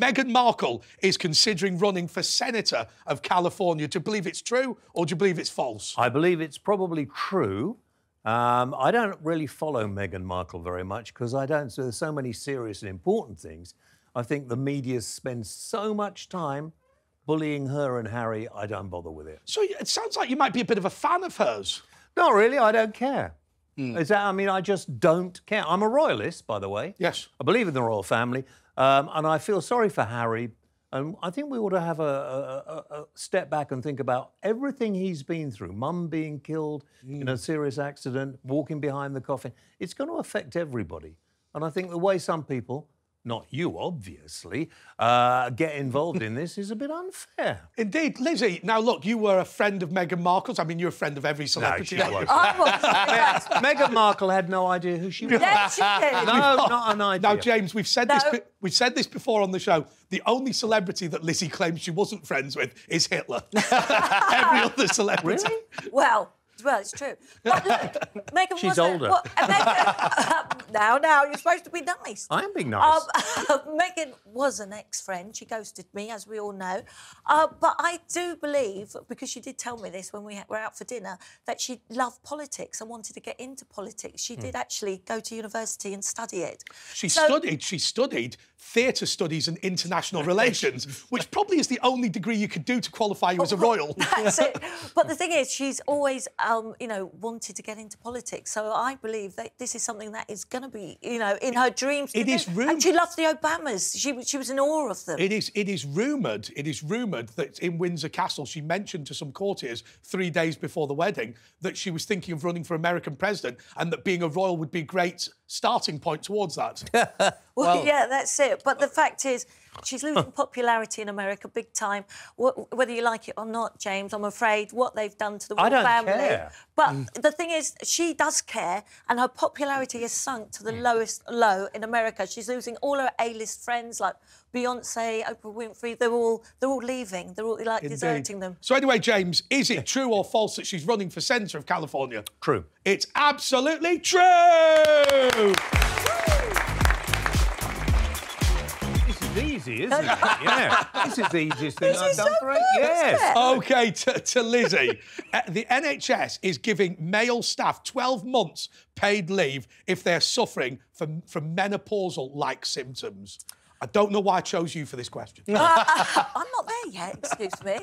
Meghan Markle is considering running for Senator of California. Do you believe it's true or do you believe it's false? I believe it's probably true. I don't really follow Meghan Markle very much because so there's so many serious and important things. I think the media spends so much time bullying her and Harry, I don't bother with it. So it sounds like you might be a bit of a fan of hers. Not really, I don't care. I just don't care. I'm a royalist, by the way. Yes. I believe in the royal family, and I feel sorry for Harry. And I think we ought to have a step back and think about everything he's been through. Mum being killed in a serious accident, walking behind the coffin. It's going to affect everybody. And I think the way some people, not you, obviously, get involved in this is a bit unfair. Indeed. Lizzie, now, look, you were a friend of Meghan Markle's. I mean, you're a friend of every celebrity. No, she wasn't. Meghan Markle had no idea who she was. Yes, she did. No, not an idea. Now, James, we've said this before on the show. The only celebrity that Lizzie claims she wasn't friends with is Hitler. Every other celebrity. Really? Well, it's true. But look, Meghan She's older. Now, you're supposed to be nice. I am being nice. Meghan was an ex-friend. She ghosted me, as we all know. But I do believe, because she did tell me this when we were out for dinner, that she loved politics and wanted to get into politics. She did actually go to university and study it. She studied theatre studies and international relations, which probably is the only degree you could do to qualify you as a royal. That's it. But the thing is, she's always, wanted to get into politics. So I believe that this is something that is going to be, in her dreams. It is rumoured. And she loved the Obamas. She was in awe of them. It is rumoured that in Windsor Castle she mentioned to some courtiers 3 days before the wedding that she was thinking of running for American president and that being a royal would be a great starting point towards that. Well, yeah, that's it. But the fact is, she's losing popularity in America big time. Whether you like it or not, James, I'm afraid what they've done to the royal family. Care. But the thing is, she does care, and her popularity has sunk to the lowest low in America. She's losing all her A-list friends, like Beyonce, Oprah Winfrey. They're all leaving. They're all deserting them. So anyway, James, is it true or false that she's running for Senator of California? True. It's absolutely true! Easy, isn't it? Yeah. This is the easiest thing I've done for 8 years. OK, to Lizzie. The NHS is giving male staff 12 months paid leave if they're suffering from menopausal-like symptoms. I don't know why I chose you for this question. I'm not there yet, excuse me.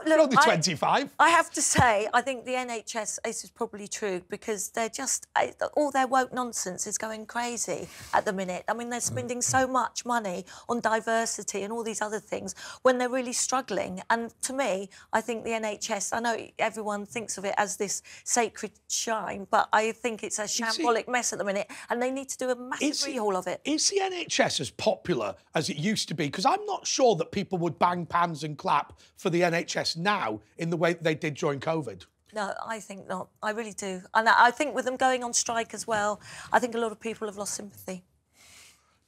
You're only 25. I have to say, I think the NHS, this is probably true, because they're just... all their woke nonsense is going crazy at the minute. I mean, they're spending so much money on diversity and all these other things when they're really struggling. And to me, I think the NHS... I know everyone thinks of it as this sacred shrine, but I think it's a shambolic mess at the minute, and they need to do a massive rehaul of it. Is the NHS as popular as it used to be? Because I'm not sure that people would bang pans and clap for the NHS now in the way they did during COVID. No, I think not. I really do. And I think with them going on strike as well, I think a lot of people have lost sympathy.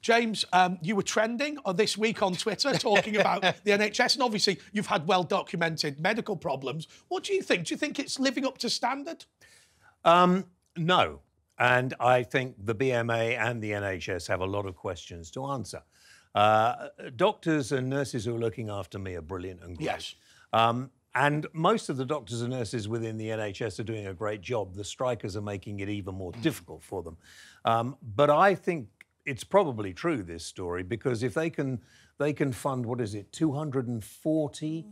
James, you were trending this week on Twitter talking about the NHS, and obviously you've had well-documented medical problems. What do you think? Do you think it's living up to standard? No. And I think the BMA and the NHS have a lot of questions to answer. Doctors and nurses who are looking after me are brilliant and great. Yes. And most of the doctors and nurses within the NHS are doing a great job. The strikers are making it even more difficult for them. But I think it's probably true, this story, because if they can fund, 240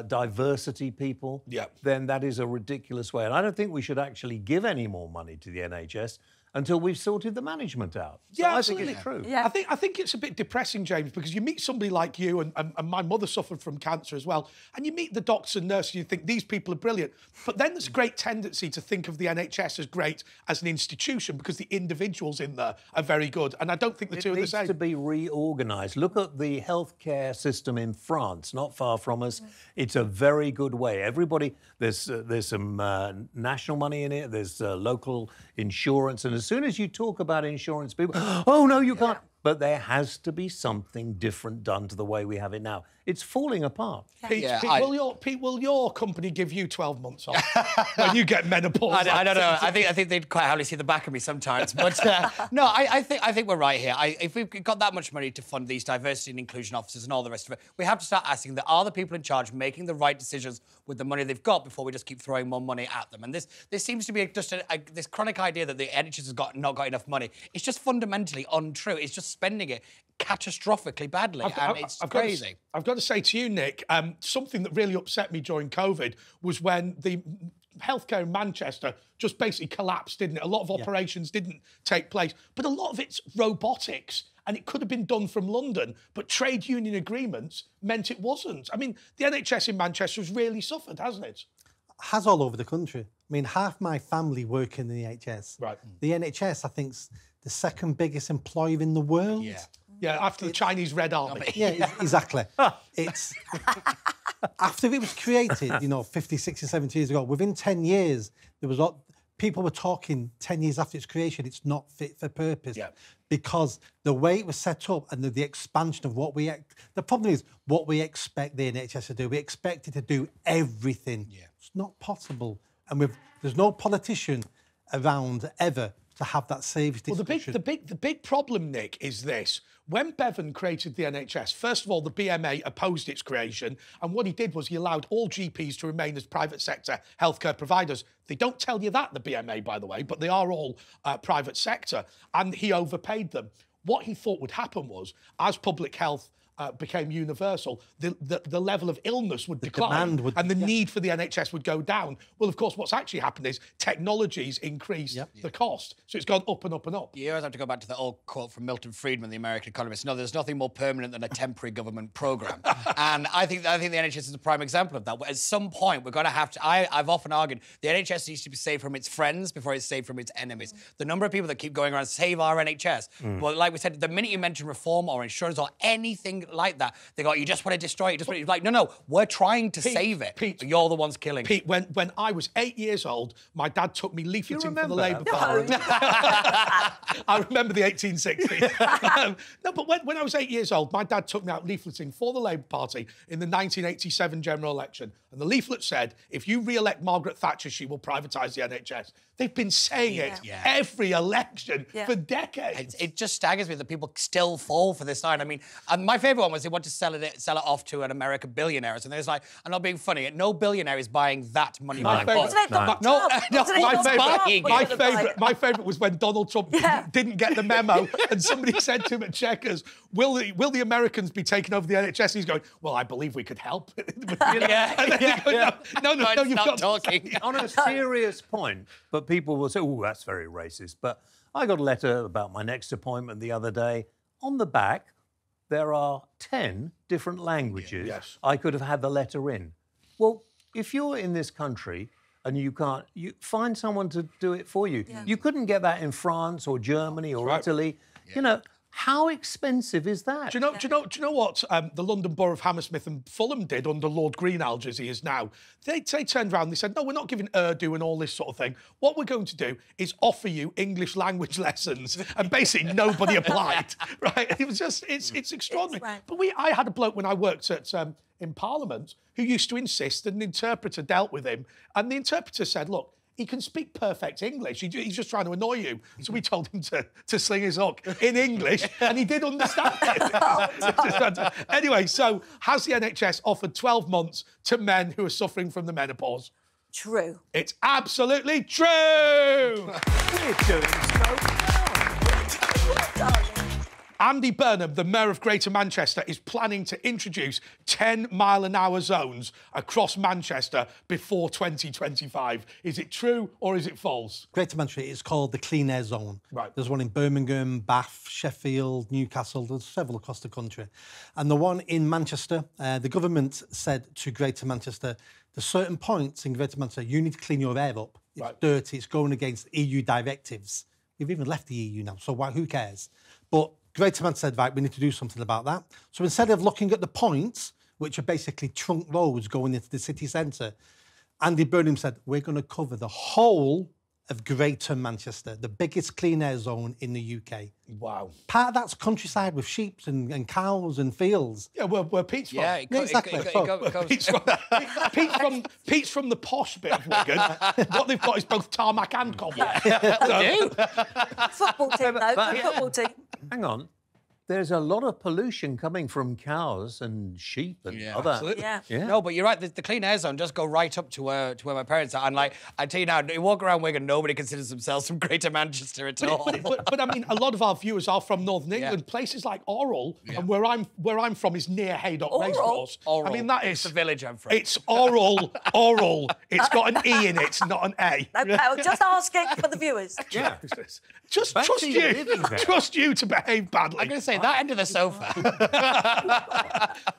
diversity people, then that is a ridiculous way. And I don't think we should actually give any more money to the NHS until we've sorted the management out. So Yeah, I absolutely. think it's true. Yeah. I think it's a bit depressing, James, because you meet somebody like you, and my mother suffered from cancer as well, and you meet the doctors and nurses, you think these people are brilliant. But then there's a great tendency to think of the NHS as great as an institution because the individuals in there are very good, and I don't think the two are the same. It needs to be reorganised. Look at the healthcare system in France, not far from us. It's a very good way. Everybody, there's some national money in it, there's local insurance, and as soon as you talk about insurance, people, oh, no, you can't. but there has to be something different done to the way we have it now. It's falling apart. Pete, will your company give you 12 months off when you get menopause? I don't know. I think they'd quite happily see the back of me sometimes. But no, I think we're right here. If we've got that much money to fund these diversity and inclusion officers and all the rest of it, we have to start asking that are the people in charge making the right decisions with the money they've got before we just keep throwing more money at them. And this seems to be just this chronic idea that the NHS has not got enough money. It's just fundamentally untrue. It's just spending it catastrophically badly, and it's crazy. I've got to say to you, Nick, something that really upset me during COVID was when the healthcare in Manchester just basically collapsed, didn't it? A lot of operations didn't take place, but a lot of it's robotics, and it could have been done from London, but trade union agreements meant it wasn't. I mean, the NHS in Manchester has really suffered, hasn't it? Has all over the country. I mean, half my family work in the NHS. Right. The NHS, I think, is the second biggest employer in the world. Yeah, after the Chinese Red Army. Yeah, exactly. It's after it was created, 50, 60, 70 years ago, within 10 years, people were talking 10 years after its creation, it's not fit for purpose. Yeah. Because the way it was set up and the expansion of the problem is what we expect the NHS to do. We expect it to do everything. Yeah. It's not possible. And there's no politician around ever to have that saved discussion. Well, the big problem, Nick, is this. When Bevan created the NHS, first of all, the BMA opposed its creation, and what he did was he allowed all GPs to remain as private sector healthcare providers. They don't tell you that, the BMA, by the way, but they are all private sector, and he overpaid them. What he thought would happen was, as public health became universal, the level of illness would decline and the need for the NHS would go down. Well, of course, what's actually happened is technologies increased the cost. So it's gone up and up and up. You always have to go back to the old quote from Milton Friedman, the American economist. No, there's nothing more permanent than a temporary government programme. And I think the NHS is a prime example of that. At some point, we're going to have to... I've often argued the NHS needs to be saved from its friends before it's saved from its enemies. The number of people that keep going around, save our NHS. Well, like we said, the minute you mention reform or insurance or anything like that, they go, you just want to destroy it. You're like, no, we're trying to save it. Pete, you're the ones killing it. Pete, when I was 8 years old, my dad took me leafleting for the Labour Party. I remember the 1860s. No, but when I was 8 years old, my dad took me out leafleting for the Labour Party in the 1987 general election. And the leaflet said, if you re-elect Margaret Thatcher, she will privatise the NHS. They've been saying it every election for decades. It just staggers me that people still fall for this line. I mean, my favourite one was they want to sell it off to an American billionaires. And there's like, I'm not being funny, no billionaire is buying that money back. My favourite was when Donald Trump didn't get the memo and somebody said to him at Chequers, will the Americans be taking over the NHS? And he's going, well, I believe we could help. No, you've got talking. On a serious point, but people will say, oh, that's very racist. But I got a letter about my next appointment the other day. On the back, there are 10 different languages. Yes. I could have had the letter in. Well, if you're in this country and you find someone to do it for you. Yeah. You couldn't get that in France or Germany or Italy. Yeah. How expensive is that? Do you know what the London Borough of Hammersmith and Fulham did under Lord Greenhalgh, as he is now? They turned around and they said, no, we're not giving Urdu and all this sort of thing. What we're going to do is offer you English language lessons. And basically nobody applied, right? It was just, it's extraordinary. But I had a bloke when I worked at in Parliament who used to insist that an interpreter dealt with him. And the interpreter said, look, he can speak perfect English. He's just trying to annoy you. So we told him to sling his hook in English, and he did understand it. Anyway, so has the NHS offered 12 months to men who are suffering from the menopause? True. It's absolutely true! We're doing so well. Andy Burnham, the Mayor of Greater Manchester, is planning to introduce 10-mile-an-hour zones across Manchester before 2025. Is it true or is it false? Greater Manchester is called the Clean Air Zone. Right. There's one in Birmingham, Bath, Sheffield, Newcastle. There's several across the country. And the one in Manchester, the government said to Greater Manchester, there's certain points in Greater Manchester, you need to clean your air up. It's dirty, it's going against EU directives. We've even left the EU now, so who cares? But Greater Manchester said, right, we need to do something about that. So instead of looking at the points, which are basically trunk roads going into the city centre, Andy Burnham said, we're going to cover the whole of Greater Manchester, the biggest clean air zone in the UK. Wow. Part of that's countryside with sheep and cows and fields. Yeah, where Pete's from. Yeah, exactly. Pete's from the posh bit of Wigan. What they've got is both tarmac and cobble. Football team, though. Good football team. Hang on. There's a lot of pollution coming from cows and sheep and other. Absolutely. Yeah. No, but you're right. The clean air zone does go right up to where my parents are. And like I tell you now, you walk around Wigan, nobody considers themselves from Greater Manchester at all. But I mean, a lot of our viewers are from Northern England, places like Orrell, and where I'm from is near Haydock Racecourse. Orrell. I mean, that It's is the village I'm from. It's Orrell. It's got an E in it, not an A. Okay, well, just asking for the viewers. Yeah. Just Fancy trust you. living there. Trust you to behave badly. I'm going to say that end of the sofa.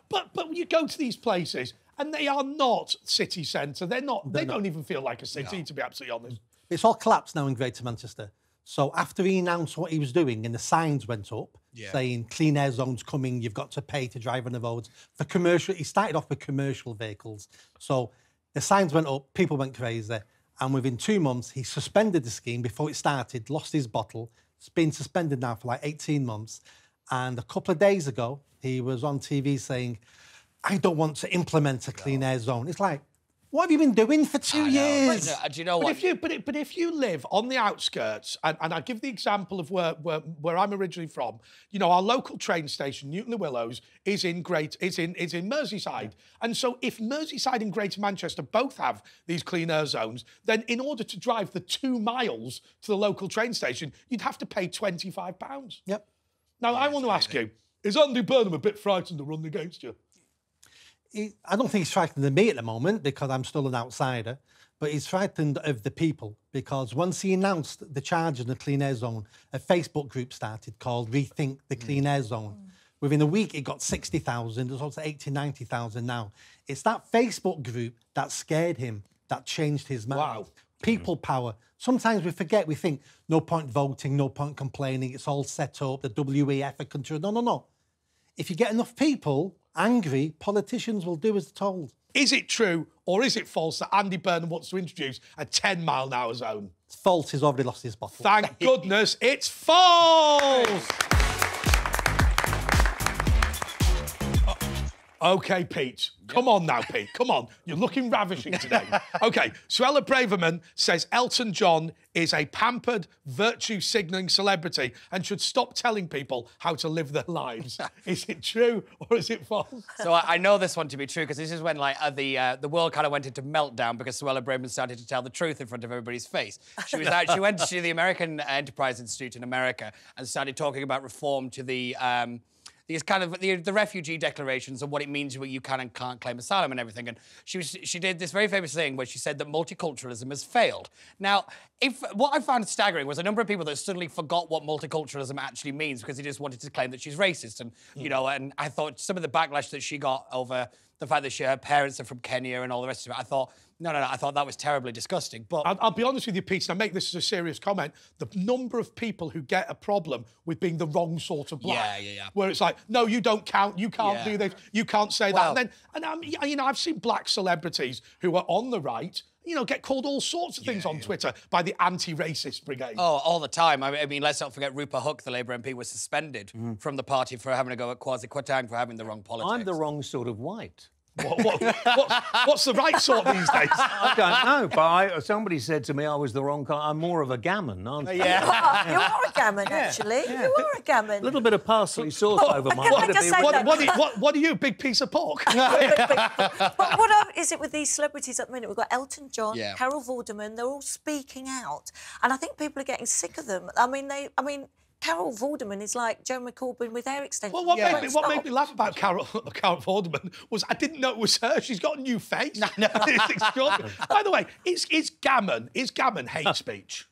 But you go to these places and they are not city centre. They don't even feel like a city, to be absolutely honest. It's all collapsed now in Greater Manchester. So after he announced what he was doing and the signs went up saying clean air zones coming, you've got to pay to drive on the roads. For commercial, he started off with commercial vehicles. So the signs went up, people went crazy. And within 2 months, he suspended the scheme before it started, lost his bottle. It's been suspended now for like 18 months. And a couple of days ago, he was on TV saying, I don't want to implement a clean air zone. It's like, what have you been doing for 2 years? Do you know what? But if you live on the outskirts, and I give the example of where I'm originally from, you know, our local train station, Newton the Willows, is in Merseyside. And so if Merseyside and Greater Manchester both have these clean air zones, then in order to drive the 2 miles to the local train station, you'd have to pay £25. Yep. Now, I want to ask you, is Andy Burnham a bit frightened to run against you? I don't think he's frightened of me at the moment because I'm still an outsider, but he's frightened of the people because once he announced the charge in the clean air zone, a Facebook group started called Rethink the Clean Air Zone. Within a week, it got 60,000. There's also 80, 90,000 now. It's that Facebook group that scared him, that changed his mind. Wow. People power. Sometimes we forget, we think, no point voting, no point complaining, it's all set up, the WEF are control. No. If you get enough people angry, politicians will do as they're told. Is it true or is it false that Andy Burnham wants to introduce a 10-mile-an-hour zone? It's false, he's already lost his bottle. Thank goodness it's false! OK, Pete. Come on now, Pete. Come on. You're looking ravishing today. OK, Suella Braverman says Elton John is a pampered, virtue-signalling celebrity and should stop telling people how to live their lives. Is it true or is it false? So I know this one to be true because this is when like the world kind of went into meltdown because Suella Braverman started to tell the truth in front of everybody's face. She went to the American Enterprise Institute in America and started talking about reform to the these kind of the refugee declarations and what it means when you can and can't claim asylum and everything. And she did this very famous thing where she said that multiculturalism has failed. Now, what I found staggering was a number of people that suddenly forgot what multiculturalism actually means because they just wanted to claim that she's racist. And you know, and I thought some of the backlash that she got over the fact that her parents are from Kenya and all the rest of it, I thought, no, I thought that was terribly disgusting. But I'll be honest with you, Pete, and I make this as a serious comment. The number of people who get a problem with being the wrong sort of black, where it's like, no, you don't count, you can't do this, you can't say that. And you know, I've seen black celebrities who are on the right, you know, get called all sorts of things on Twitter by the anti-racist brigade. Oh, all the time. I mean, let's not forget Rupert Hook, the Labour MP, was suspended from the party for having a go at Kwasi Kwarteng for having the wrong politics. I'm the wrong sort of white. What's the right sort these days? I don't know, but somebody said to me I was the wrong kind. I'm more of a gammon, aren't I? Yeah. You are a gammon, actually. Yeah. You are a gammon. A little bit of parsley sauce over my Can I just say that? What are you, big piece of pork? But what is it with these celebrities at the minute? We've got Elton John, Carol Vorderman, they're all speaking out. And I think people are getting sick of them. I mean, Carol Vorderman is like Joe McCorbin with hair extensions. Well, what made me laugh about Carol Vorderman was I didn't know it was her. She's got a new face. It's extraordinary. By the way, is gammon hate speech?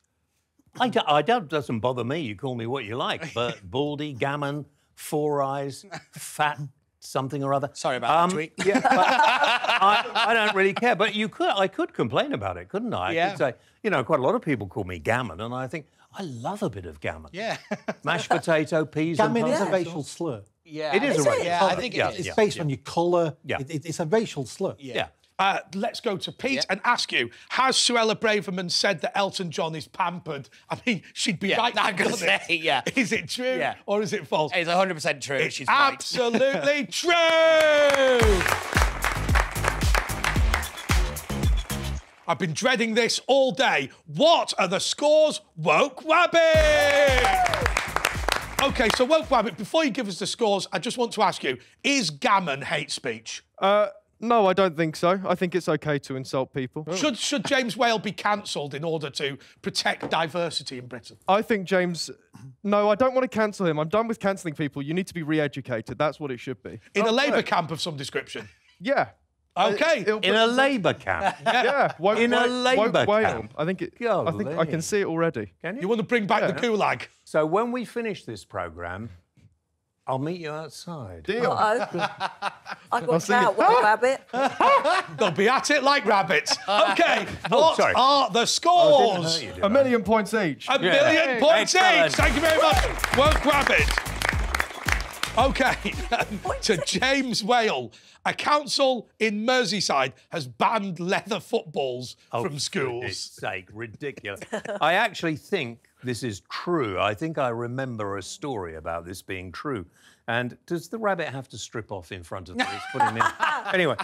I don't, doesn't bother me. You call me what you like, but baldy, gammon, four eyes, fat, something or other. Sorry about that tweet. Yeah, but I don't really care. But I could complain about it, couldn't I? I could say, you know, quite a lot of people call me gammon, and I think I love a bit of gammon. Yeah. Mashed potato, peas Gammon and is a pasta. racial slur. Yeah. It is a racial Yeah, slur. I think it is. It's based on your colour. Yeah. It's a racial slur. Yeah. let's go to Pete and ask you, has Suella Braverman said that Elton John is pampered? I mean, she'd be right. I'm going to say, yeah. Is it true or is it false? It's 100% true. It's She's right. absolutely true! I've been dreading this all day. What are the scores, Woke Wabbit? OK, so Woke Wabbit, before you give us the scores, I just want to ask you, is gammon hate speech? No, I don't think so. I think it's OK to insult people. Should James Whale be cancelled in order to protect diversity in Britain? I think James... No, I don't want to cancel him. I'm done with cancelling people. You need to be re-educated. That's what it should be. In a Labour camp of some description? Yeah. OK. In a Labour camp? Yeah. In a Labour camp? I think I can see it already. Can you? You want to bring back the Gulag? So when we finish this programme, I'll meet you outside. Deal. I've got out, Woke Rabbit. They'll be at it like rabbits. OK, what are the scores? A million points each. A million points each. Thank you very much. Woke Rabbit. OK, to James Whale. A council in Merseyside has banned leather footballs from schools. For God's sake, ridiculous. I actually think this is true. I think I remember a story about this being true. And does the rabbit have to strip off in front of me? Put him in. Anyway,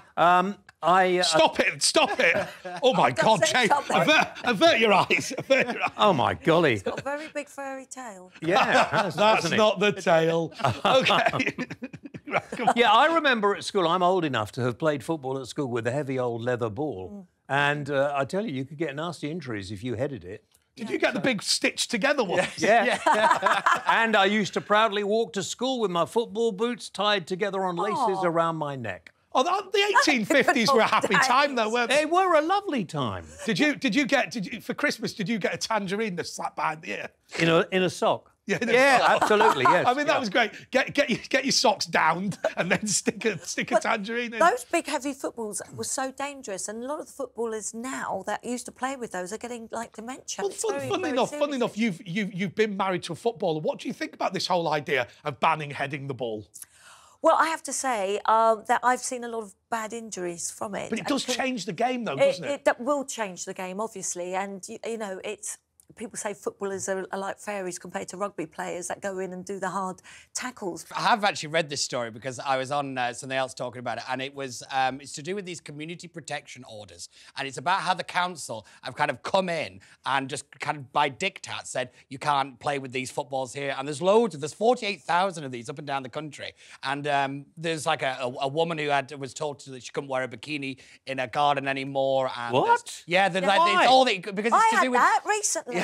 Stop it! Stop it! Oh my God, James! Avert your eyes! Avert your eyes! Oh my golly! It's got a very big furry tail. Yeah, that's not the tail. Okay. Yeah, I remember at school. I'm old enough to have played football at school with a heavy old leather ball, and I tell you, you could get nasty injuries if you headed it. Did you get the big stitched together one? Yeah. And I used to proudly walk to school with my football boots tied together on laces around my neck. Oh, the 1850s were a happy time, though, weren't they? They were a lovely time. Did you get for Christmas? Did you get a tangerine that slapped behind the ear? In a sock. Yeah, absolutely. Yes. I mean, that was great. Get your socks downed and then stick a tangerine in. Those big, heavy footballs were so dangerous, and a lot of the footballers now that used to play with those are getting like dementia. Well, fun enough, you've been married to a footballer. What do you think about this whole idea of banning heading the ball? Well, I have to say that I've seen a lot of bad injuries from it. But it does change the game, though, doesn't it? That will change the game, obviously, and you know it's. People say footballers are like fairies compared to rugby players that go in and do the hard tackles. I have actually read this story because I was on something else talking about it, and it was it's to do with these community protection orders, and it's about how the council have kind of come in and just kind of by diktat said you can't play with these footballs here, and there's 48,000 of these up and down the country, and there's like a woman who was told that she couldn't wear a bikini in her garden anymore. And what? Yeah, it's all that because it's to do with that recently.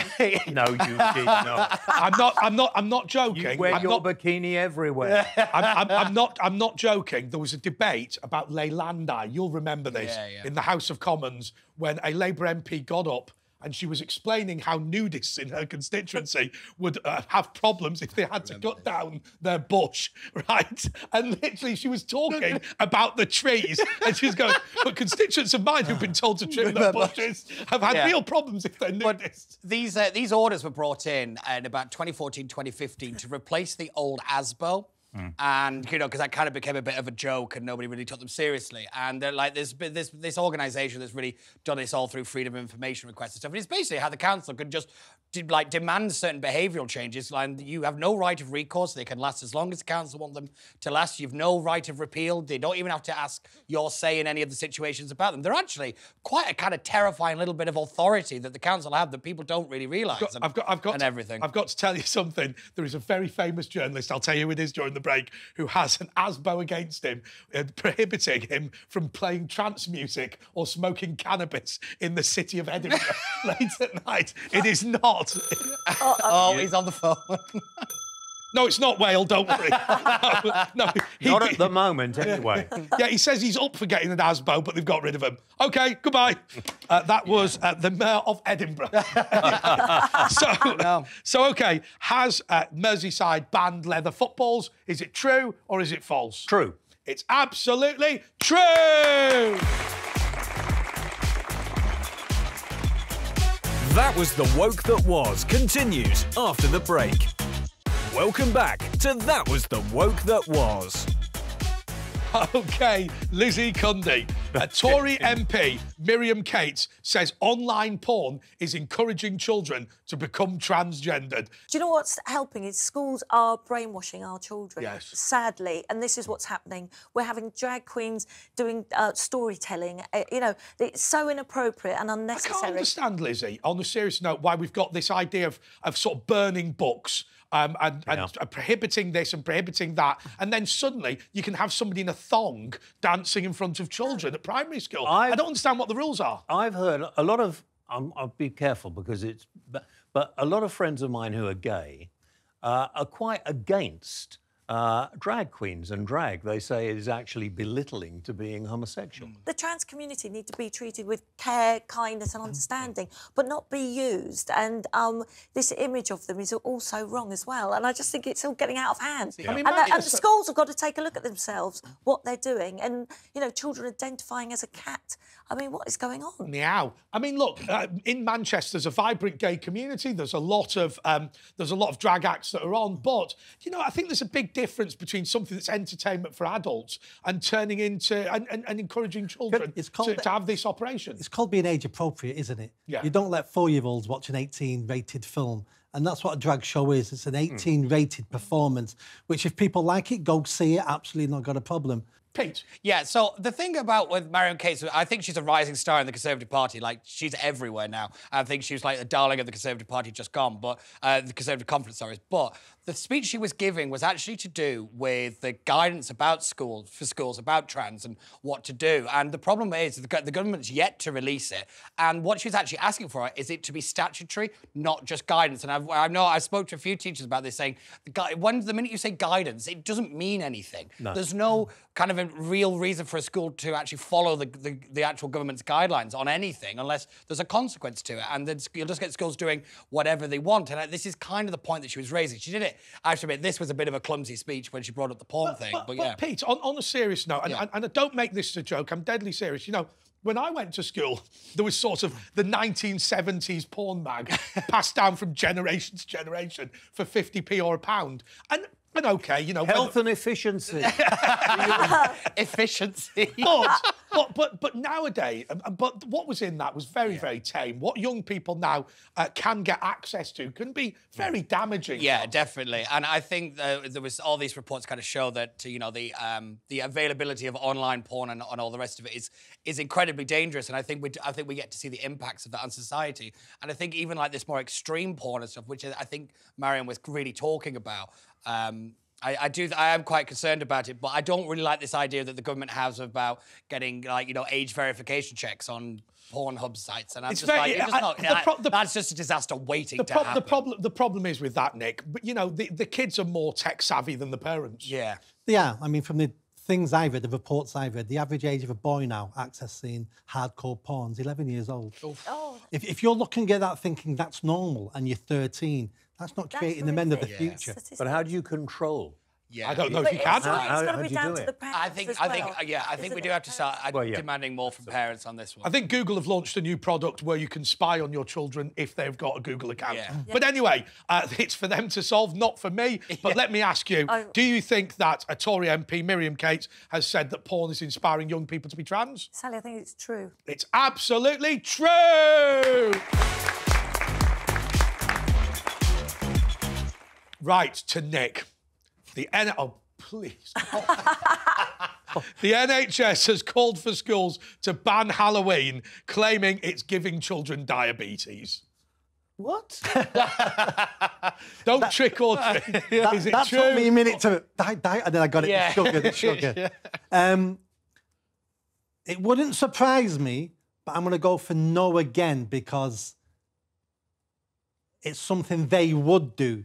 No, you did not. I'm not joking. You wear your bikini everywhere. I'm not joking. There was a debate about Leilandi. You'll remember this in the House of Commons when a Labour MP got up and she was explaining how nudists in her constituency would have problems if they had to cut down their bush, right? And literally she was talking about the trees and she was going, but constituents of mine who've been told to trim their bushes have had real problems if they're nudists. But these orders were brought in about 2014, 2015 to replace the old ASBO. And, you know, because that kind of became a bit of a joke and nobody really took them seriously. And they're like, this organisation that's really done this all through freedom of information requests and stuff. And it's basically how the council could just, demand certain behavioural changes. Like, you have no right of recourse. They can last as long as the council want them to last. You've no right of repeal. They don't even have to ask your say in any of the situations about them. They're actually quite a kind of terrifying little bit of authority that the council have that people don't really realise. I've got to tell you something. There is a very famous journalist, I'll tell you who it is during the break, who has an ASBO against him, prohibiting him from playing trance music or smoking cannabis in the city of Edinburgh late at night. It is not. He's on the phone. No, it's not Whale, don't worry. No, not at the moment, anyway. Yeah, he says he's up for getting an ASBO, but they've got rid of him. OK, goodbye. That was the Mayor of Edinburgh. So, OK, has Merseyside banned leather footballs? Is it true or is it false? True. It's absolutely true! That was The Woke That Was continues after the break. Welcome back to That Was The Woke That Was. OK, Lizzie Cundy. A Tory MP, Miriam Cates, says online porn is encouraging children to become transgendered. Do you know what's helping is schools are brainwashing our children, Yes. sadly, and this is what's happening. We're having drag queens doing storytelling. You know, it's so inappropriate and I unnecessary. can't understand, Lizzie, on a serious note, why we've got this idea of sort of burning books and prohibiting this and prohibiting that, and then suddenly you can have somebody in a thong dancing in front of children at primary school. I don't understand what the rules are. I've heard a lot of. I'll be careful because it's. But a lot of friends of mine who are gay are quite against drag queens and drag. They say it is actually belittling to being homosexual. The trans community need to be treated with care, kindness and understanding, but not be used. And this image of them is also wrong as well. And I just think it's all getting out of hand. I mean, and the schools have got to take a look at themselves, what they're doing. And, you know, children identifying as a cat. I mean, what is going on? Meow. I mean, look, in Manchester, there's a vibrant gay community. There's a lot of drag acts that are on. But, you know, I think there's a big difference between something that's entertainment for adults and turning into and encouraging children to have this operation. It's called being age appropriate, isn't it? Yeah. You don't let 4-year-olds watch an 18-rated film. And that's what a drag show is. It's an 18-rated performance, which if people like it, go see it. Absolutely not got a problem. Pete. Yeah, so the thing about with Marion Cates, I think she's a rising star in the Conservative Party. Like, she's everywhere now. I think she was like the darling of the Conservative Party just gone, but the Conservative Conference, sorry. But the speech she was giving was actually to do with the guidance about schools, about trans and what to do. And the problem is the government's yet to release it. And what she was actually asking for is it to be statutory, not just guidance. And I spoke to a few teachers about this, saying the minute you say guidance, it doesn't mean anything. No. There's no kind of a real reason for a school to actually follow the actual government's guidelines on anything unless there's a consequence to it. And then you'll just get schools doing whatever they want. And this is kind of the point that she was raising. She did it. I have to admit, this was a bit of a clumsy speech when she brought up the porn thing. But yeah. Pete, on a serious note, and I don't make this a joke, I'm deadly serious. You know, when I went to school, there was sort of the 1970s porn mag passed down from generation to generation for 50p or a pound. And okay, you know... Health and efficiency. Efficiency. But nowadays, but what was in that was very, very tame. What young people now can get access to can be very damaging. Yeah, definitely. And I think there was all these reports kind of show that, you know, the availability of online porn and all the rest of it is incredibly dangerous. And I think we get to see the impacts of that on society. And I think even like this more extreme porn and stuff, which I think Marion was really talking about, I am quite concerned about it, but I don't really like this idea that the government has about getting, like, you know, age verification checks on Pornhub sites, and I'm just like, that's just a disaster waiting to happen. The problem is with that, Nick. But you know, the kids are more tech savvy than the parents. Yeah. Yeah, I mean, from the things I've read, the reports I've read, the average age of a boy now accessing hardcore porn is 11 years old. Oh. If you're looking at that thinking that's normal and you're 13, that's not creating the men of the future. But how do you control? Yeah. I don't know if you can. It's got to be down to the parents. I think we do have to start demanding more from parents on this one. I think Google have launched a new product where you can spy on your children if they've got a Google account. Yeah. But anyway, it's for them to solve, not for me. But let me ask you, do you think that a Tory MP, Miriam Cates, has said that porn is inspiring young people to be trans? Sally, I think it's true. It's absolutely true! Right, to Nick. Oh, please. The NHS has called for schools to ban Halloween, claiming it's giving children diabetes. What? Don't trick or treat. Is it that true? took me a minute to and then I got it. Yeah. The sugar. It wouldn't surprise me, but I'm going to go for no again because it's something they would do.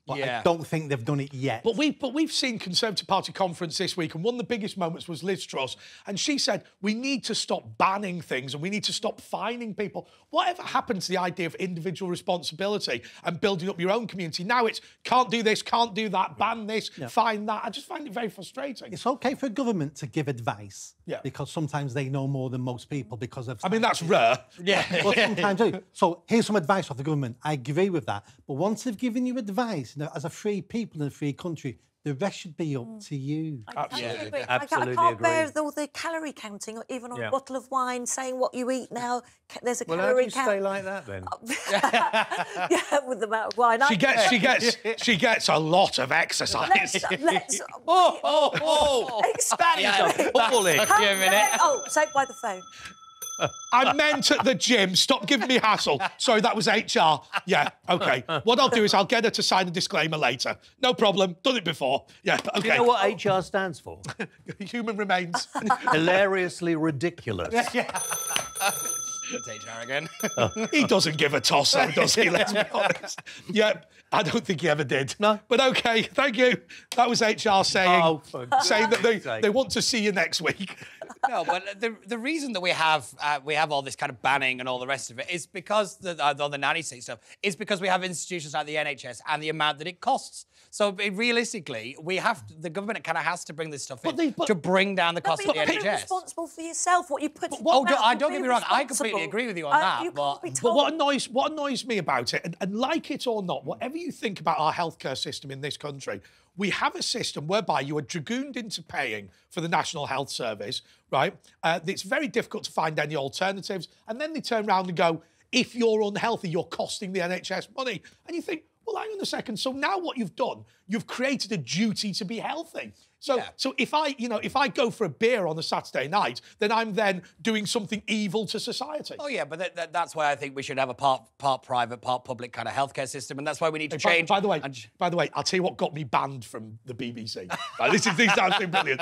But I don't think they've done it yet. But we've seen Conservative Party conference this week, and one of the biggest moments was Liz Truss, and she said we need to stop banning things and we need to stop fining people. Whatever happened to the idea of individual responsibility and building up your own community? Now it's can't do this, can't do that, ban this, fine that. I just find it very frustrating. It's okay for a government to give advice, because sometimes they know more than most people because of... I mean, that's rare. Yeah. Well, sometimes do. So here's some advice off the government. I agree with that. But once they've given you advice, as a free people in a free country, The rest should be up to you. Absolutely. Absolutely I can't bear agree. all the calorie counting, or even on Yeah. a bottle of wine, saying what you eat now. There's a Well, how do calorie you count. stay like that then? Yeah, with the amount of wine. She gets a lot of exercise. Let's expand. Appalling. Give me a minute. Oh, saved by the phone. I meant at the gym. Stop giving me hassle. Sorry, that was HR. Yeah, OK. What I'll do is I'll get her to sign a disclaimer later. No problem. Done it before. Yeah, OK. Do you know what HR stands for? Human remains. Hilariously ridiculous. It's HR again. He doesn't give a toss, though, does he? Let's be honest. Yeah, I don't think he ever did. No. But OK, thank you. That was HR saying, saying that they want to see you next week. No, but the reason that we have all this kind of banning and all the rest of it is because the nanny state stuff is because we have institutions like the NHS and the amount that it costs. So realistically, the government kind of has to bring this stuff in to bring down the cost of the You're NHS. responsible for yourself. What you put. Don't get me wrong. I completely agree with you on that. You But can't be But told. what annoys me about it, and like it or not, whatever you think about our healthcare system in this country, we have a system whereby you are dragooned into paying for the National Health Service, right? It's very difficult to find any alternatives. And then they turn around and go, if you're unhealthy, you're costing the NHS money. And you think, well, hang on a second. So now what you've done, you've created a duty to be healthy. So if I go for a beer on a Saturday night, then I'm then doing something evil to society. Oh yeah, but that's why I think we should have a part private, part public kind of healthcare system, and that's why we need to change. By the way, I'll tell you what got me banned from the BBC. Right, these are absolutely brilliant.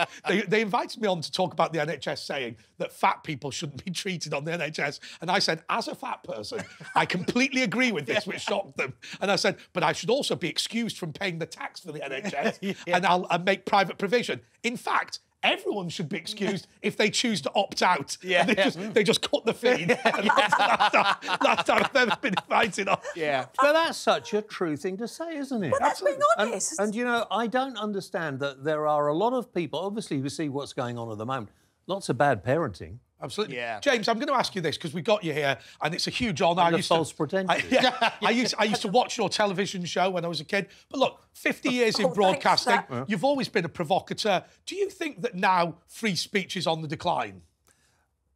They invited me on to talk about the NHS saying that fat people shouldn't be treated on the NHS, and I said, as a fat person, I completely agree with this, which shocked them. And I said, but I should also be excused from paying the tax for the NHS, and I'll make private provision. In fact, everyone should be excused if they choose to opt out. Yeah. They just cut the feed. And last time I've ever been invited on. Yeah. But that's such a true thing to say, isn't it? But that's being honest. And, you know, I don't understand that there are a lot of people, obviously we see what's going on at the moment, lots of bad parenting. Absolutely. Yeah. James, I'm going to ask you this because we got you here and it's a huge honour. Under false pretenses. I used to watch your television show when I was a kid. But look, 50 years in broadcasting, you've always been a provocateur. Do you think that now free speech is on the decline?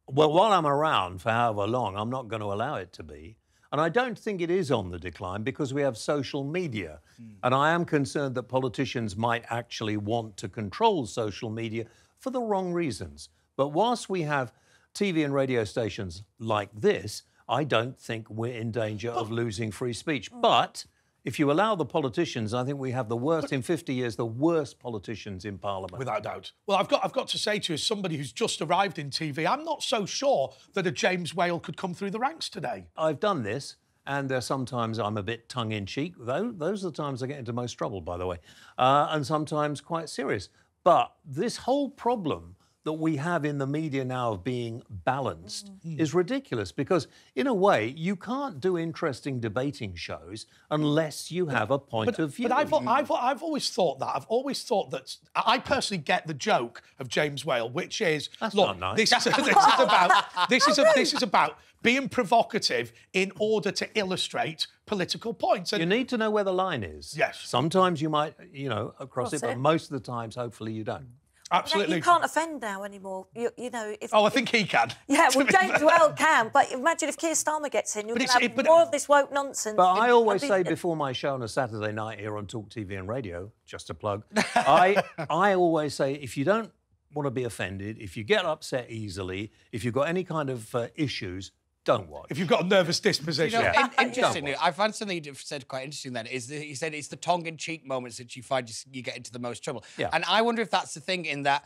Well, while I'm around for however long, I'm not going to allow it to be. And I don't think it is on the decline because we have social media. And I am concerned that politicians might actually want to control social media for the wrong reasons. But whilst we have TV and radio stations like this, I don't think we're in danger of losing free speech. But if you allow the politicians, I think we have the worst in 50 years, the worst politicians in Parliament. Without doubt. Well, I've got to say to you, as somebody who's just arrived in TV, I'm not so sure that a James Whale could come through the ranks today. I've done this, and sometimes I'm a bit tongue-in-cheek. Those are the times I get into most trouble, by the way, and sometimes quite serious. But this whole problem that we have in the media now of being balanced is ridiculous because, in a way, you can't do interesting debating shows unless you have a point of view. But I've always thought that. I've always thought that. I personally get the joke of James Whale, which is, That's look, not nice. this is about being provocative in order to illustrate political points. And You need to know where the line is. Yes. Sometimes you might, cross it, Cross but it. most of the times, hopefully, you don't. absolutely. You can't offend now anymore. You know. If, Oh, I think he can. Yeah, well, James Whale can, but imagine if Keir Starmer gets in, you're going to have more of this woke nonsense. But I always say before my show on a Saturday night here on TalkTV and radio, just a plug, I always say if you don't want to be offended, if you get upset easily, if you've got any kind of issues, don't watch. If you've got a nervous disposition. You know, interestingly, I found something you said quite interesting then, is that he said it's the tongue-in-cheek moments that you find you get into the most trouble. Yeah. And I wonder if that's the thing in that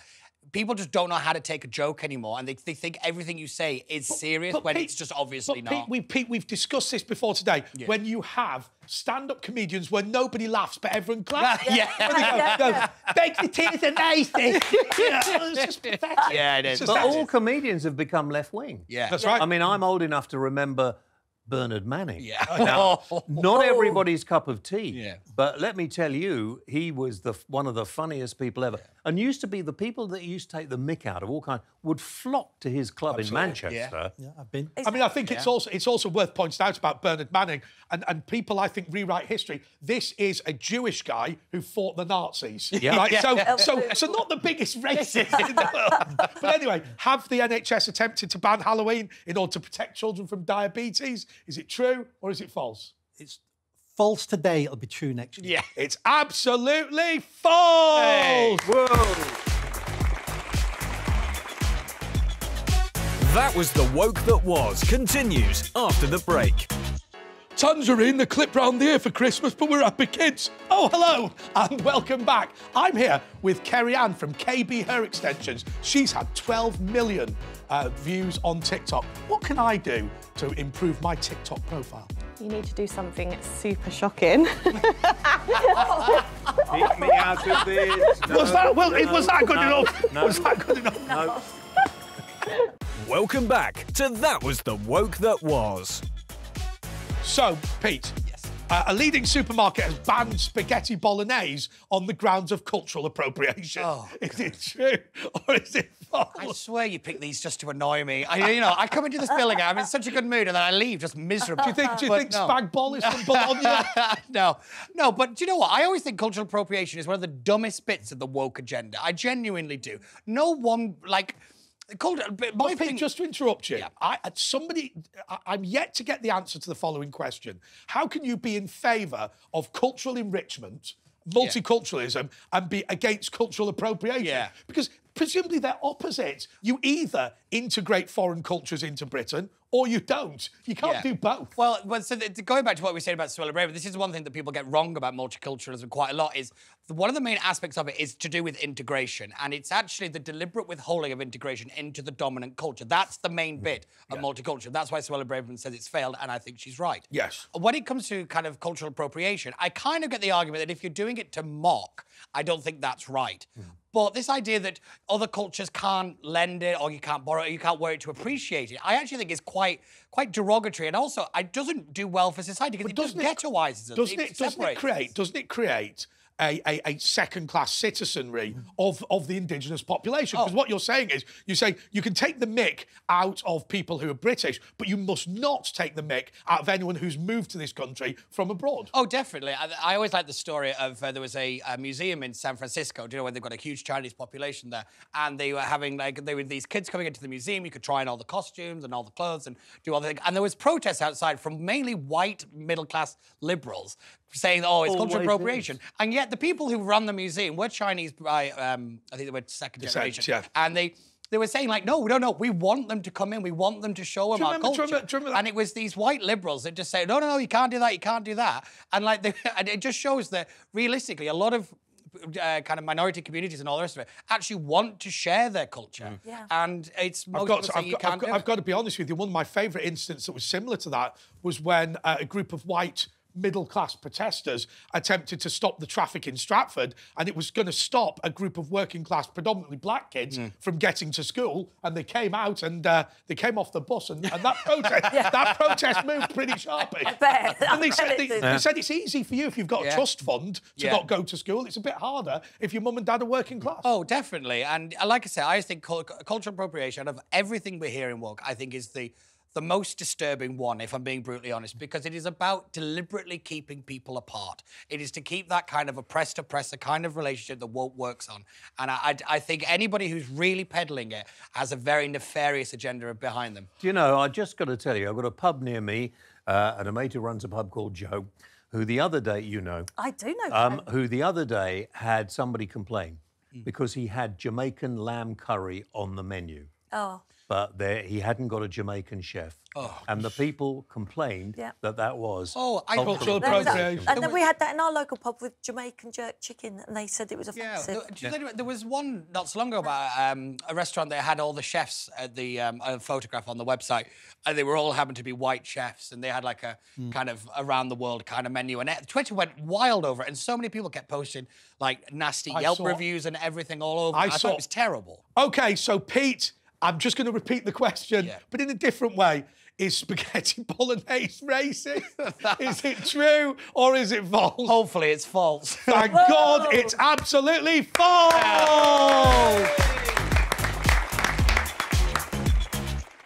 people just don't know how to take a joke anymore and they think everything you say is serious when Pete, it's just obviously but not. Pete, we've discussed this before today. Yeah. When you have stand-up comedians where nobody laughs but everyone claps. Yeah. Beg the tears and nice. It's just pathetic. Yeah, it is. But all comedians have become left-wing. Yeah. That's right. I mean, I'm old enough to remember Bernard Manning. Yeah. Now, not everybody's cup of tea, Yeah. but let me tell you, he was one of the funniest people ever. And used to be the people that used to take the mick out of all kinds would flock to his club in Manchester. Yeah, I've been. I mean, I think it's also worth pointing out about Bernard Manning, and people, I think, rewrite history. This is a Jewish guy who fought the Nazis. Yeah. Right? Yeah. So not the biggest racist in the world. But anyway, have the NHS attempted to ban Halloween in order to protect children from diabetes? Is it true or is it false? It's false today. It'll be true next year. Yeah. It's absolutely false. Hey. Whoa! That was The Woke That Was. Continues after the break. Tangerine, the clip round the ear for Christmas, but we're happy kids. Oh, hello, and welcome back. I'm here with Kerry Ann from KB Her Extensions. She's had 12 million views on TikTok. What can I do to improve my TikTok profile? You need to do something super shocking. Keep me out of this. No, Was that good no, enough? no. Was that good enough? No. Welcome back to That Was The Woke That Was. So, Pete, a leading supermarket has banned spaghetti bolognese on the grounds of cultural appropriation. Oh, is it true or is it false? I swear you pick these just to annoy me. I come into this building, I'm in such a good mood, and then I leave just miserable. Do you think no. spag bol is from Bologna? No, but do you know what? I always think cultural appropriation is one of the dumbest bits of the woke agenda. I genuinely do. No one, like... Pete, just to interrupt you, Yeah. I'm yet to get the answer to the following question. How can you be in favour of cultural enrichment, multiculturalism, and be against cultural appropriation? Yeah. Because presumably they're opposites. You either integrate foreign cultures into Britain or you don't. You can't do both. Well, so going back to what we said about Suella Braverman, this is one thing that people get wrong about multiculturalism quite a lot, is one of the main aspects of it is to do with integration, and it's actually the deliberate withholding of integration into the dominant culture. That's the main bit of multicultural. That's why Suella Braverman says it's failed, and I think she's right. Yes. When it comes to kind of cultural appropriation, I kind of get the argument that if you're doing it to mock, I don't think that's right. But this idea that other cultures can't lend it, or you can't borrow it, or you can't wear it to appreciate it, I actually think is quite derogatory, and also it doesn't do well for society because it just ghettoises us. Doesn't it create a second-class citizenry of the indigenous population? Because what you're saying is, you say you can take the mick out of people who are British, but you must not take the mick out of anyone who's moved to this country from abroad. Oh, definitely. I always like the story of there was a museum in San Francisco, do you know, where they've got a huge Chinese population there, and they were having, these kids coming into the museum, you could try on all the costumes and all the clothes and do all the things, and there was protests outside from mainly white middle-class liberals saying, oh, it's cultural appropriation. And yet the people who run the museum were Chinese by, I think they were second generation. Yeah. And they were saying, like, no, we want them to come in, we want them to show them our culture. Do you remember that? And it was these white liberals that just say, no, you can't do that, you can't do that. And like, and it just shows that realistically, a lot of kind of minority communities and all the rest of it actually want to share their culture. Yeah. And it's most people say you can't do it. I've got to be honest with you, one of my favourite instances that was similar to that was when a group of white middle-class protesters attempted to stop the traffic in Stratford, and it was going to stop a group of working-class, predominantly black kids from getting to school, and they came out and they came off the bus, and that protest moved pretty sharply. I bet. And they said it's easy for you if you've got a trust fund to Yeah. not go to school. It's a bit harder if your mum and dad are working class. Oh, definitely. And like I say, I think cultural appropriation of everything we're hearing woke, I think is the most disturbing one, if I'm being brutally honest, because it is about deliberately keeping people apart. It is to keep that kind of oppressed-oppressor kind of relationship that woke works on. And I think anybody who's really peddling it has a very nefarious agenda behind them. Do you know, I just got to tell you, I've got a pub near me, and a mate who runs a pub called Joe, who the other day, you know... I do know. who the other day had somebody complain because he had Jamaican lamb curry on the menu. Oh. But he hadn't got a Jamaican chef. And the people complained that was cultural There was that. appropriation. And then we had that in our local pub with Jamaican jerk chicken, and they said it was offensive. There was one not so long ago about a restaurant that had all the chefs at the photograph on the website, and they were all happened to be white chefs, and they had like a kind of around the world kind of menu, and Twitter went wild over it, and so many people kept posting like nasty Yelp reviews and everything all over. I thought it was terrible. OK, so Pete, I'm just going to repeat the question, but in a different way. Is spaghetti bolognese racist? Is it true or is it false? Hopefully it's false. Thank God it's absolutely false!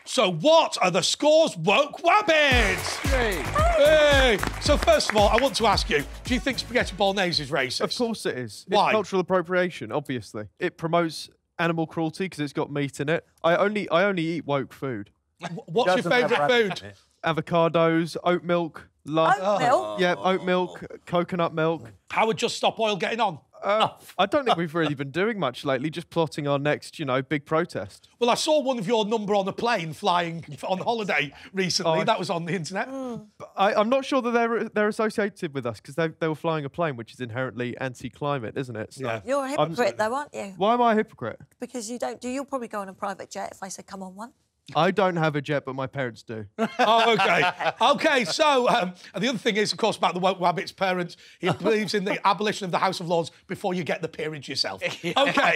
So what are the scores, woke wabbits? Hey. So first of all, I want to ask you, do you think spaghetti bolognese is racist? Of course it is. Why? It's cultural appropriation, obviously. It promotes animal cruelty because it's got meat in it. I only eat woke food. What's your favourite food? Avocados, oat milk, love. Oat milk? Yeah, oat milk, coconut milk. How would Just Stop Oil getting on? I don't think we've really been doing much lately, just plotting our next, big protest. Well, I saw one of your number on a plane flying on holiday recently. That was on the internet. I'm not sure that they're associated with us because they were flying a plane, which is inherently anti-climate, isn't it? So Yeah. You're a hypocrite, though, aren't you? Why am I a hypocrite? Because you don't. You'll probably go on a private jet if I said, come on one. I don't have a jet, but my parents do. Oh, OK. OK, so and the other thing is, of course, about the woke rabbit's parents. He believes in the abolition of the House of Lords before you get the peerage yourself. OK,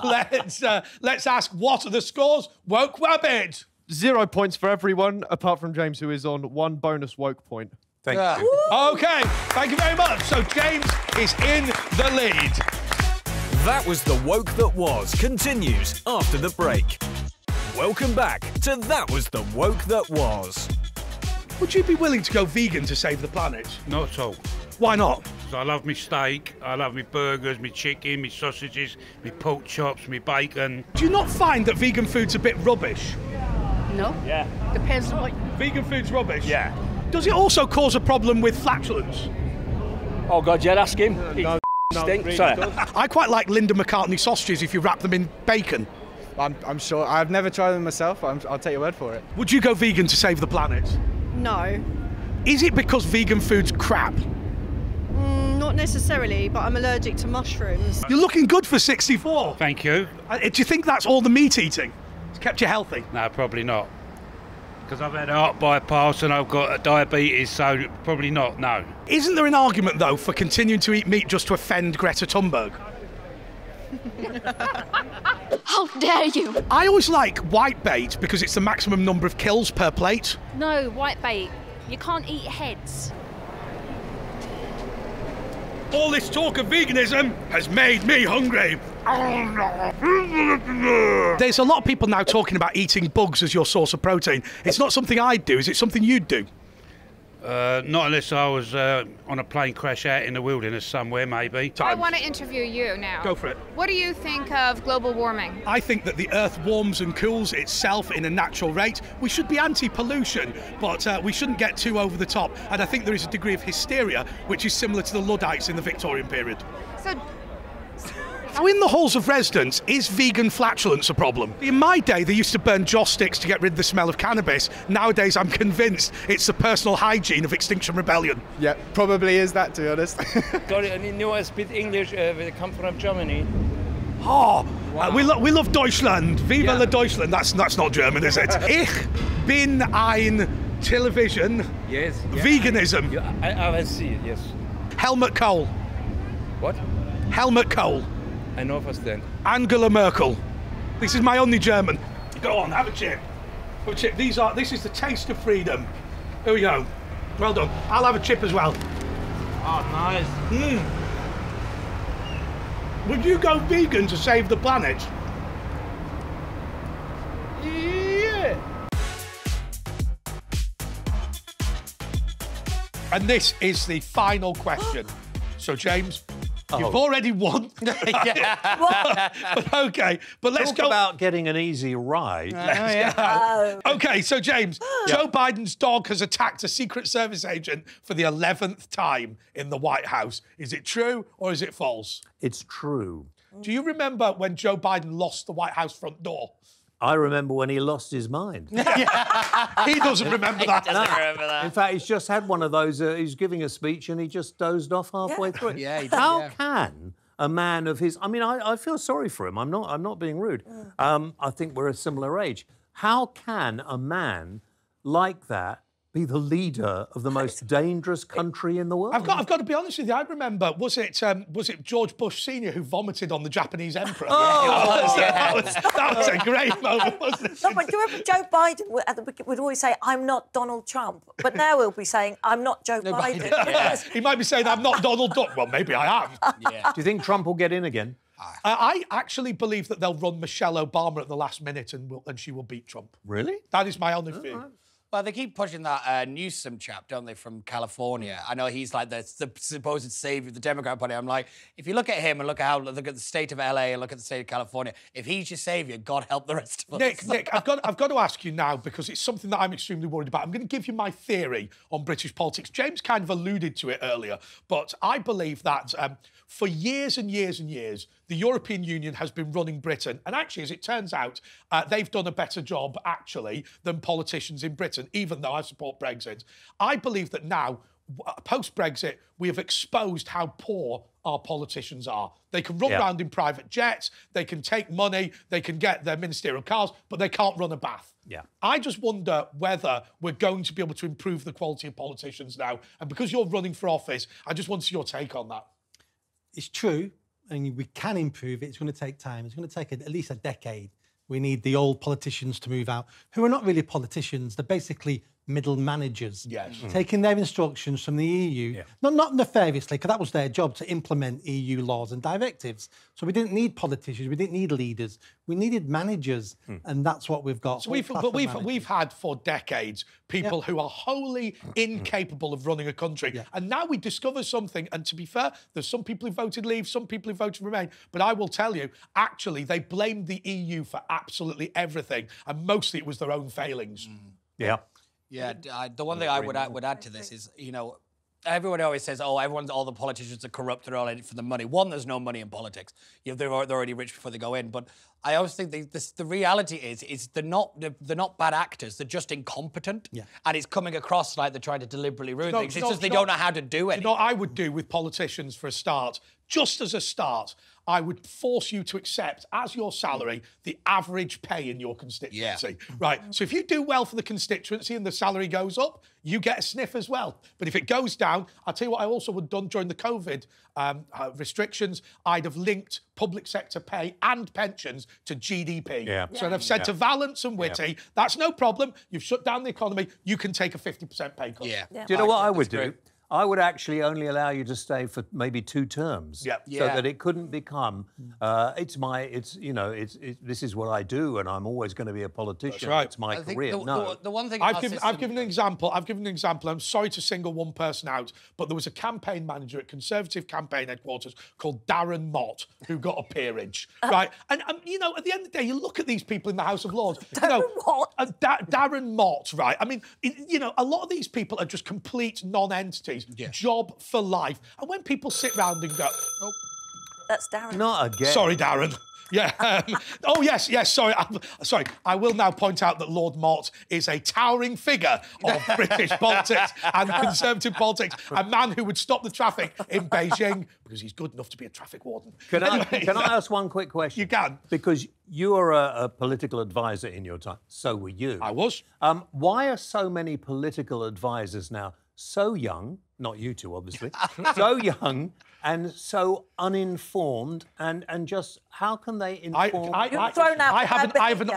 let's ask, what are the scores, woke rabbit? 0 points for everyone, apart from James, who is on 1 bonus woke point. Thank you. OK, thank you very much. So James is in the lead. That was The Woke That Was continues after the break. Welcome back to That Was The Woke That Was. Would you be willing to go vegan to save the planet? Not at all. Why not? 'Cause I love my steak, I love my burgers, my chicken, my sausages, my pork chops, my bacon. Do you not find that vegan food's a bit rubbish? No. Yeah. Depends on what. Vegan food's rubbish? Yeah. Does it also cause a problem with flatulence? Oh God, yeah, ask him. He stinks. Sorry. I quite like Linda McCartney sausages if you wrap them in bacon. I'm sure. I've never tried them myself. I'll take your word for it. Would you go vegan to save the planet? No. Is it because vegan food's crap? Not necessarily, but I'm allergic to mushrooms. You're looking good for 64. Thank you. Do you think that's all the meat eating? It's kept you healthy? No, probably not. Because I've had a heart bypass and I've got diabetes, so probably not, no. Isn't there an argument, though, for continuing to eat meat just to offend Greta Thunberg? How dare you! I always like whitebait because it's the maximum number of kills per plate. No, whitebait. You can't eat heads. All this talk of veganism has made me hungry. There's a lot of people now talking about eating bugs as your source of protein. It's not something I'd do. Is it something you'd do? Not unless I was on a plane crash out in the wilderness somewhere, maybe. I want to interview you now. Go for it. What do you think of global warming? I think that the Earth warms and cools itself in a natural rate. We should be anti-pollution, but we shouldn't get too over the top. And I think there is a degree of hysteria, which is similar to the Luddites in the Victorian period. So, Now, in the halls of residence, is vegan flatulence a problem? In my day, they used to burn joss sticks to get rid of the smell of cannabis. Nowadays, I'm convinced it's the personal hygiene of Extinction Rebellion. Yeah, probably is that, to be honest. Sorry, I know I speak English. We come from Germany. Oh, we love Deutschland. Viva la Deutschland. That's not German, is it? Ich bin ein Television. Yes. Veganism. I see it, yes. Helmut Kohl. What? Helmut Kohl. I know understand. Angela Merkel. This is my only German. Go on, have a chip. Have a chip. This is the taste of freedom. Here we go. Well done. I'll have a chip as well. Oh, nice. Would you go vegan to save the planet? Yeah. And this is the final question. So, James, you've already won. But okay, but let's Talk go about getting an easy ride. Let's go. Okay, so James, Joe Biden's dog has attacked a Secret Service agent for the 11th time in the White House. Is it true or is it false? It's true. Do you remember when Joe Biden lost the White House front door? I remember when he lost his mind. He doesn't remember that. In fact, he's just had one of those. He's giving a speech and he just dozed off halfway through it. Yeah, he did, How can a man of his? I mean, I feel sorry for him. I'm not being rude. I think we're a similar age. How can a man like that be the leader of the most dangerous country in the world? I've got to be honest with you. I remember, was it George Bush Senior who vomited on the Japanese emperor? That was a great moment, wasn't it? No, but do you remember Joe Biden would always say, "I'm not Donald Trump," but now he'll be saying, "I'm not Joe Biden." He might be saying, "I'm not Donald Duck." Well, maybe I am. Do you think Trump will get in again? I actually believe that they'll run Michelle Obama at the last minute and she will beat Trump. Really? That is my only fear. Well, they keep pushing that Newsom chap, don't they, from California? I know he's like the supposed savior of the Democrat Party. I'm like, if you look at him and look at the state of LA and look at the state of California, if he's your savior, God help the rest of us. Nick, I've got to ask you now because it's something that I'm extremely worried about. I'm going to give you my theory on British politics. James kind of alluded to it earlier, but I believe that for years and years and years, the European Union has been running Britain. And actually, as it turns out, they've done a better job, actually, than politicians in Britain, even though I support Brexit. I believe that now, post-Brexit, we have exposed how poor our politicians are. They can run around in private jets, they can take money, they can get their ministerial cars, but they can't run a bath. Yeah. I just wonder whether we're going to be able to improve the quality of politicians now. And because you're running for office, I just want your take on that. It's true, and we can improve it. It's going to take time. It's going to take at least a decade. We need the old politicians to move out, who are not really politicians. They're basically middle managers, taking their instructions from the EU, not nefariously, because that was their job to implement EU laws and directives. So we didn't need politicians, we didn't need leaders, we needed managers, and that's what we've got. So we've had for decades people who are wholly incapable of running a country, and now we discover something. And to be fair, there's some people who voted Leave, some people who voted Remain, but I will tell you, actually, they blamed the EU for absolutely everything, and mostly it was their own failings. Yeah. Yeah, the one thing I would add to this is, you know, everyone always says, oh, all the politicians are corrupt, they're all in it for the money. One, there's no money in politics. You know, they're already rich before they go in. But I always think the reality is they're not bad actors, they're just incompetent. Yeah. And it's coming across like they're trying to deliberately ruin things. It's just they don't know how to do it. You know what I would do with politicians for a start? Just as a start, I would force you to accept as your salary the average pay in your constituency. Yeah. Right. So if you do well for the constituency and the salary goes up, you get a sniff as well. But if it goes down, I'll tell you what I also would have done during the COVID restrictions, I'd have linked public sector pay and pensions to GDP. Yeah. So I've said to Valence and Whitty, that's no problem. You've shut down the economy. You can take a 50% pay cut. Yeah. Do you know what I would do? I would actually only allow you to stay for maybe 2 terms, so that it couldn't become. This is what I do, and I'm always going to be a politician. That's right. It's my career. The one thing I've given an example. I'm sorry to single one person out, but there was a campaign manager at Conservative campaign headquarters called Darren Mott who got a peerage, right? And you know, at the end of the day, you look at these people in the House of Lords. Darren Mott, right? I mean, you know, a lot of these people are just complete non-entities. Job for life. And when people sit round and go, oh, that's Darren. Not again. Sorry, Darren. Yeah. Oh, yes. Sorry. Sorry. I will now point out that Lord Mott is a towering figure of British politics and Conservative politics. A man who would stop the traffic in Beijing because he's good enough to be a traffic warden. Can I ask one quick question? You can. Because you were a political advisor in your time. So were you. I was. Why are so many political advisors now so young, not you two, obviously, so young and so uninformed, and just how can they inform? I have an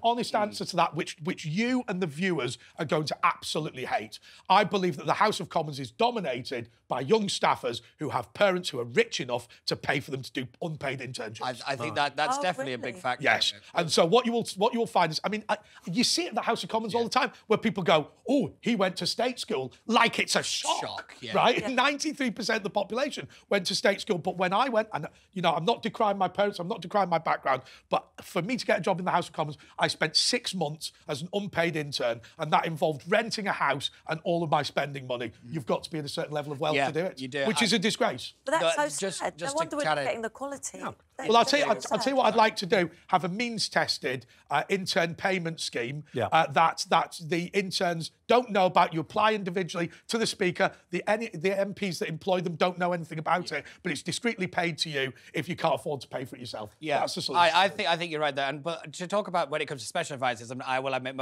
honest answer to that, which you and the viewers are going to absolutely hate. I believe that the House of Commons is dominated by young staffers who have parents who are rich enough to pay for them to do unpaid internships. I think that's definitely a big factor. Yes, and so what you will find is, I mean, you see it at the House of Commons all the time, where people go, "Oh, he went to state school," like it's a shock. Right? 93% of the population went to state school, but when I went, and you know, I'm not decrying my parents, I'm not decrying my background, but for me to get a job in the House of Commons, I spent 6 months as an unpaid intern, and that involved renting a house and all of my spending money. You've got to be at a certain level of wealth to do it, you do. Which is a disgrace. But that's so sad. No wonder we're not getting the quality. Yeah. Well, I'll tell you what I'd like to do, have a means-tested intern payment scheme that the interns don't know about. You apply individually to the Speaker, the MPs that employ them don't know anything about it, but it's discreetly paid to you if you can't afford to pay for it yourself. Yeah, that's the solution. I think you're right there. But to talk about when it comes to special advisors, and I will admit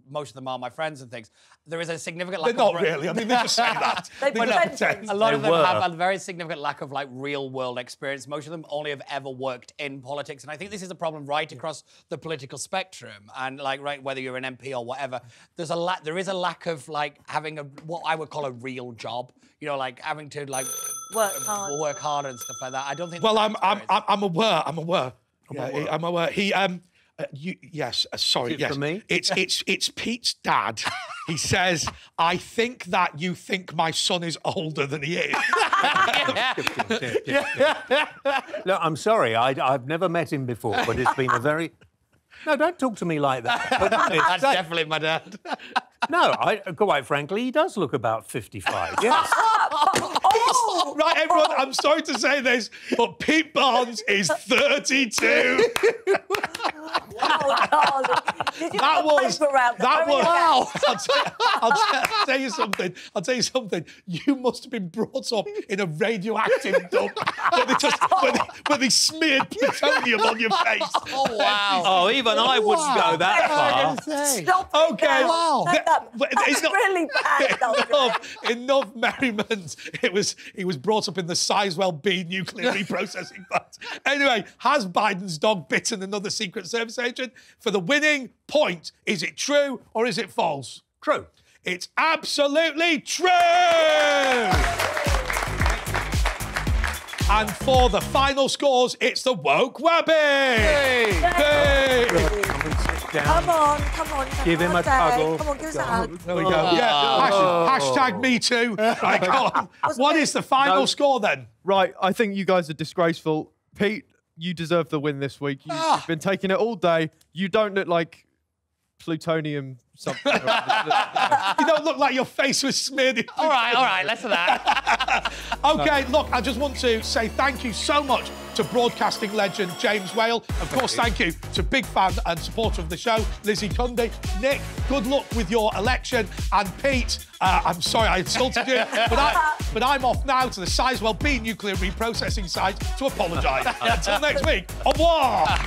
most of them are my friends and things. There is a significant lack. They're not really. I mean, they just say that. They pretend. A lot of them have a very significant lack of like real world experience. Most of them only have ever worked in politics, and I think this is a problem right across the political spectrum. And like whether you're an MP or whatever, there is a lack of like having what I would call a real job. You know, like having to like work hard and stuff like that. I don't think. Well, I'm aware. I'm aware. He yes. Sorry. Yes. For me? It's Pete's dad. He says, "I think that you think my son is older than he is." Look, I'm sorry. I've never met him before, but it's been a very. No, don't talk to me like that. That's definitely my dad. No, quite frankly, he does look about 55. Yes. Oh, right, everyone. I'm sorry to say this, but Pete Barnes is 32. Oh, darling. Did you That was. Wow. I'll tell you something. I'll tell you something. You must have been brought up in a radioactive dump where they smeared plutonium on your face. Oh wow. Oh, even I wouldn't go that far. Stop. Okay. Wow. That's really bad. Enough merriment. He was brought up in the Sizewell B nuclear reprocessing plant. Anyway, has Biden's dog bitten another Secret Service agent? For the winning point, is it true or is it false? True. It's absolutely true! And for the final scores, it's the Woke Webby! Hey! Come on. Give him a tuggle. Come on, give us a hug. There we go. Yeah. Hashtag me too. Right, go on. What is the final score then? Right, I think you guys are disgraceful. Pete, you deserve the win this week. You've been taking it all day. You don't look like plutonium something. You don't look like your face was smeared in. All right, less of that. OK, look, I just want to say thank you so much to broadcasting legend James Whale. Of course, thank you to big fan and supporter of the show, Lizzie Cundy. Nick, good luck with your election. And Pete, I'm sorry I insulted you, but I'm off now to the Sizewell B nuclear reprocessing site to apologise. Until next week, au revoir.